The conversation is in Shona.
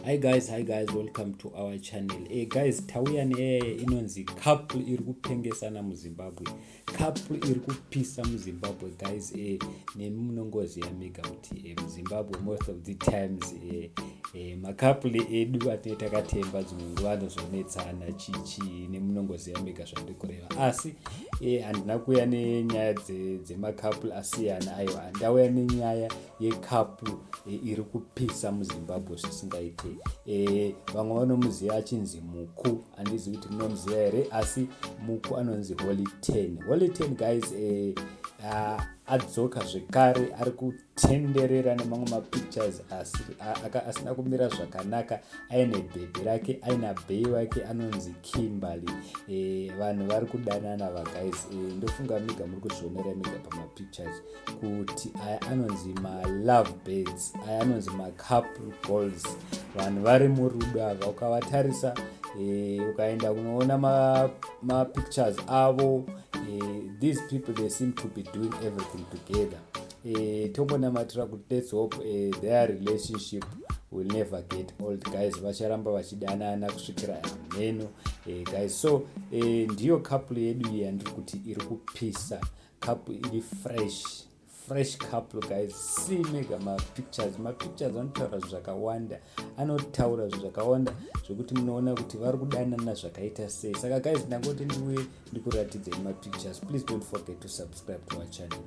Hi guys, welcome to our channel. Guys, tauya inonzi couple iri kupengesana muZimbabwe. Couple iri kupisa muZimbabwe guys. Nemunongoziva mega kuti muZimbabwe most of the times makapule edu atinenge takatemba dzimwe nguva anozonetsana chichi nemunongoziva mega zvandikureva. Asi handina kuuya nenyaya dzemakapule asiyana, aiwa ndauya nenyaya yekapule iri kupisa muZimbabwe zvisingaite. Vamwe vanomuziva achinzi Muku, handizivi kuti munomuziva here, asi Muku anonzi Holy 10 guys. Adzoka zvekare ari kutenderera nemamwe mapictures asina kumira zvakanaka, aine bhebhi rake, aina Bae wake anonzi Kimberley. Vanhu vari kudanana guys. Ndofunga mega muri kuzvionera mega pamapictures kuti aya anonzi malove birds, aya anonzi macouple goals. Vanhu vari murudo ava, ukavatarisa ukaenda kunoona mapictures avo, these people they seem to be doing everything together. Tombonamatira kuti let's hope their relationship will never get old guys. Vacharamba vachidanana kusvikira mheno guys. So ndiyo couple yedu iyi yandiri kuti iri kupisa, couple iri fresh couple guys. See mega mapictures anotaura zvakawanda, anotaura zvakawanda zvokuti munoona kuti vari kudanana zvakaita sei. Saka guys, ndangoti ndiuye ndikuratidzai mapictures. Please don't forget to subscribe to our channel.